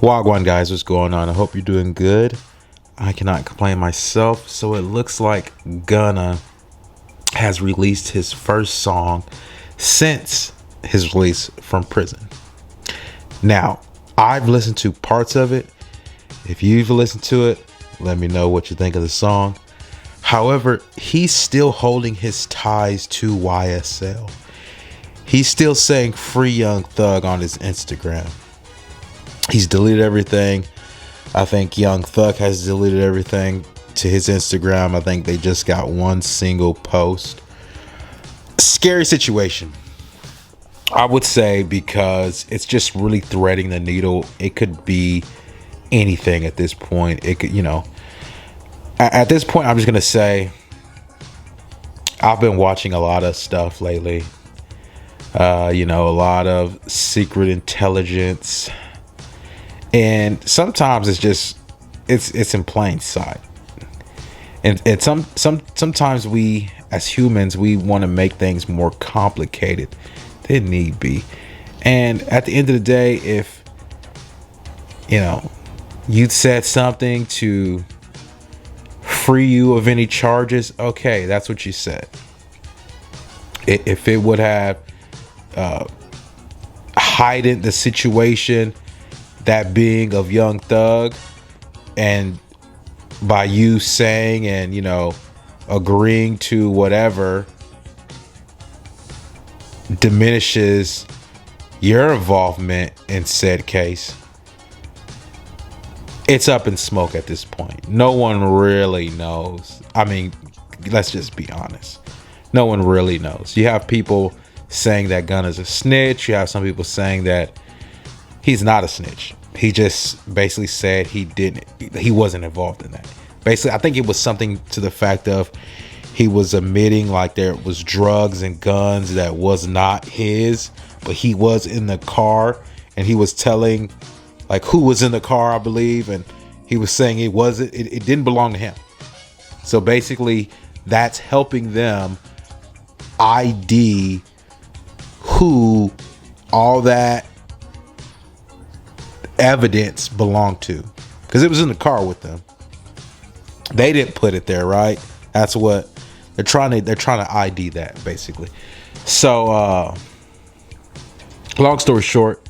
Wagwan guys, what's going on? I hope you're doing good. I cannot complain myself. So it looks like Gunna has released his first song since his release from prison. Now, I've listened to parts of it. If you've listened to it, let me know what you think of the song. However, he's still holding his ties to YSL. He's still saying free Young Thug on his Instagram. He's deleted everything. I think Young Thug has deleted everything to his Instagram. I think they just got one single post. Scary situation, I would say, because it's just really threading the needle. It could be anything at this point. It could, at this point, I'm just going to say I've been watching a lot of stuff lately. A lot of secret intelligence. And sometimes it's in plain sight. And sometimes we as humans, we want to make things more complicated than need be. And at the end of the day, if you said something to free you of any charges, okay, that's what you said. If it would have heightened the situation, that being of Young Thug, and by you saying and agreeing to whatever diminishes your involvement in said case, it's up in smoke at this point. No one really knows. I mean, let's just be honest. No one really knows. You have people saying that Gunna's a snitch. You have some people saying that he's not a snitch. He just basically said he wasn't involved in that. Basically, I think it was something to the fact of he was admitting like there was drugs and guns that was not his, but he was in the car and he was telling like who was in the car, I believe, and he was saying it didn't belong to him. So basically that's helping them ID who all that evidence belonged to, because it was in the car with them. They didn't put it there, right? That's what they're trying to ID that, basically. So long story short,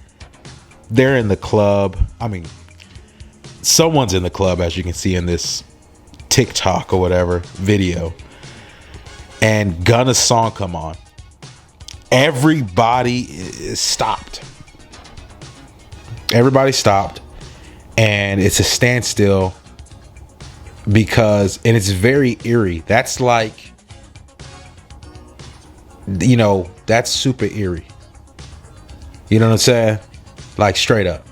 they're in the club. I mean, someone's in the club, as you can see in this TikTok or whatever video, and Gunna's song come on. Everybody is stopped. Everybody stopped, and it's a standstill because, and it's very eerie. That's like, that's super eerie. You know what I'm saying? Like straight up.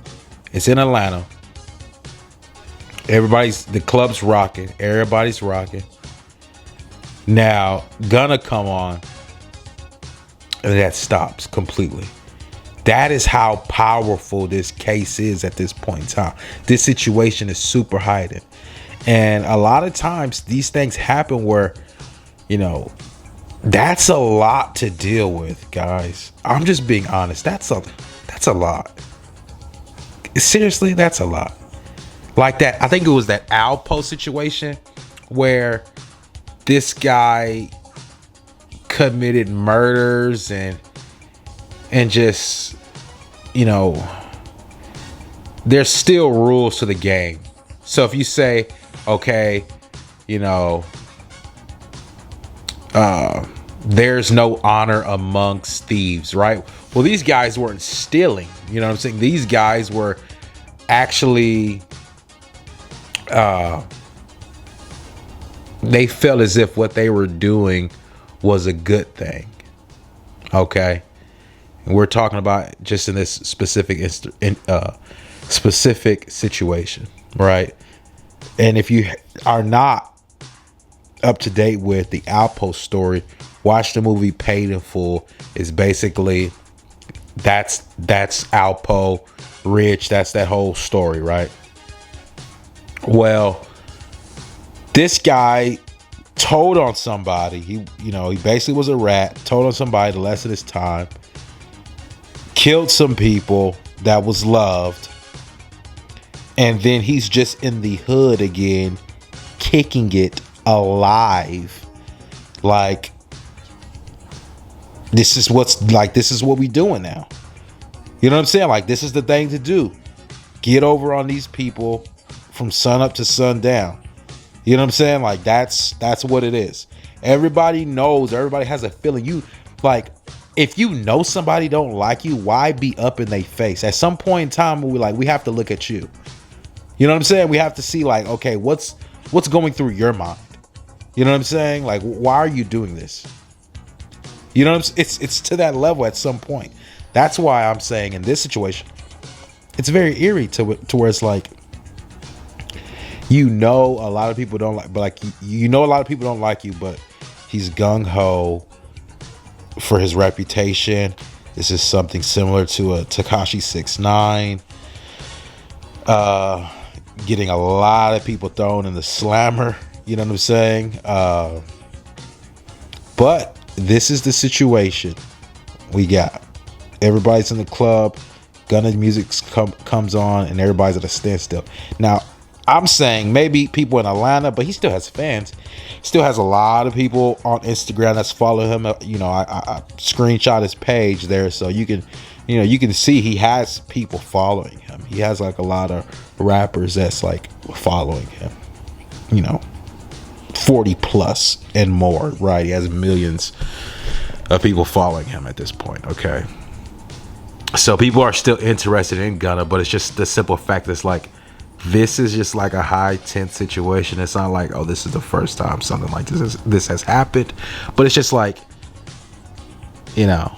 It's in Atlanta. The club's rocking. Everybody's rocking. Now, Gunna come on, and that stops completely. That is how powerful this case is at this point in time. This situation is super heightened. And a lot of times these things happen where, that's a lot to deal with, guys. I'm just being honest. That's a lot. Seriously, that's a lot. Like that, I think it was that Alpo situation where this guy committed murders and just, there's still rules to the game. So if you say, okay, there's no honor amongst thieves, right? Well, these guys weren't stealing. You know what I'm saying? These guys were actually, they felt as if what they were doing was a good thing. Okay. And we're talking about just in this specific specific situation, right? And if you are not up to date with the Alpo story, watch the movie Paid in Full. It's basically that's Alpo, Rich. That's that whole story, right? Well, this guy told on somebody. He basically was a rat. Told on somebody the less of his time. Killed some people that was loved. and then he's just in the hood again, kicking it alive. Like, this is what we doing now. You know what I'm saying? Like, this is the thing to do. Get over on these people from sun up to sundown. You know what I'm saying? Like, that's what it is. Everybody knows, everybody has a feeling. You, like, if you know somebody don't like you, why be up in their face? At some point in time, we have to look at you. You know what I'm saying? We have to see, like, okay, what's going through your mind? You know what I'm saying? Like, why are you doing this? You know what I'm saying? It's to that level at some point. That's why I'm saying in this situation, it's very eerie to where it's like, a lot of people don't like, but like, a lot of people don't like you, but he's gung-ho for his reputation. This is something similar to a Tekashi 6ix9ine getting a lot of people thrown in the slammer. You know what I'm saying? But this is the situation we got. Everybody's in the club. Gunna music comes on, and everybody's at a standstill. Now, I'm saying maybe people in Atlanta, but he still has fans. Still has a lot of people on Instagram that's following him. You know, I screenshot his page there, so you can see he has people following him. He has like a lot of rappers that's like following him. You know, 40 plus and more, right? He has millions of people following him at this point. Okay, so people are still interested in Gunna, but it's just the simple fact that's like, this is just like a high tense situation. It's not like, oh, this is the first time something like this has happened, but it's just like, you know,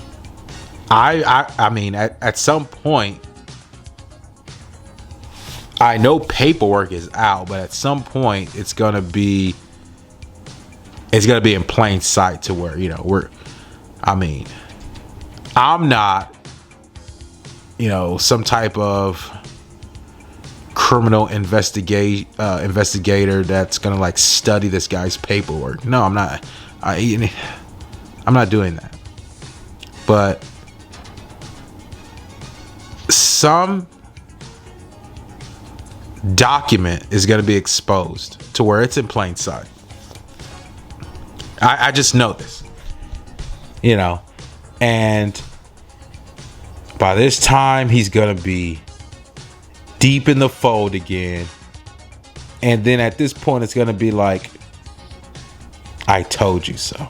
I mean, at some point, I know paperwork is out, but at some point it's gonna be in plain sight to where, you know, I'm not, you know, some type of criminal investigator that's gonna like study this guy's paperwork. No, I'm not. I'm not doing that. But some document is gonna be exposed to where it's in plain sight. I just know this, you know, and by this time he's gonna be deep in the fold again, and then at this point it's gonna be like, I told you so,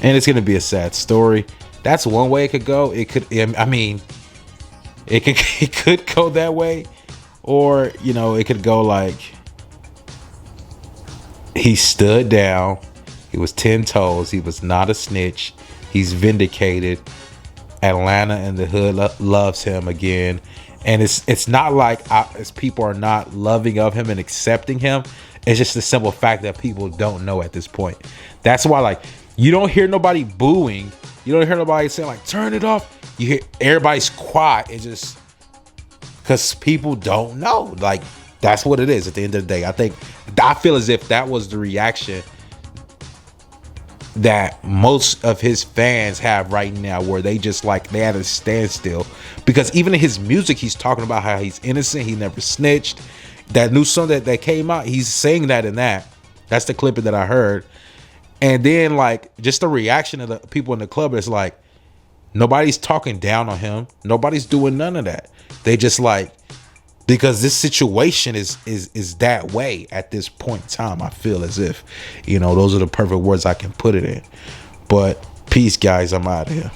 and it's gonna be a sad story. That's one way it could go. It could, I mean, it could go that way, or, you know, it could go like, he stood down, he was 10 toes, he was not a snitch, he's vindicated, Atlanta and the hood loves him again. And it's not like as people are not loving of him and accepting him. It's just the simple fact that people don't know at this point. That's why, like, you don't hear nobody booing. You don't hear nobody saying like, turn it off. You hear everybody's quiet. It's just because people don't know. Like, that's what it is at the end of the day. I feel as if that was the reaction that most of his fans have right now, where they just like, they had a standstill, because even in his music he's talking about how he's innocent, he never snitched. That new song that came out, he's saying that in that's the clip that I heard. And then like, just the reaction of the people in the club is like, nobody's talking down on him, nobody's doing none of that. They just like, because this situation is that way at this point in time. I feel as if, you know, those are the perfect words I can put it in. But peace, guys. I'm out of here.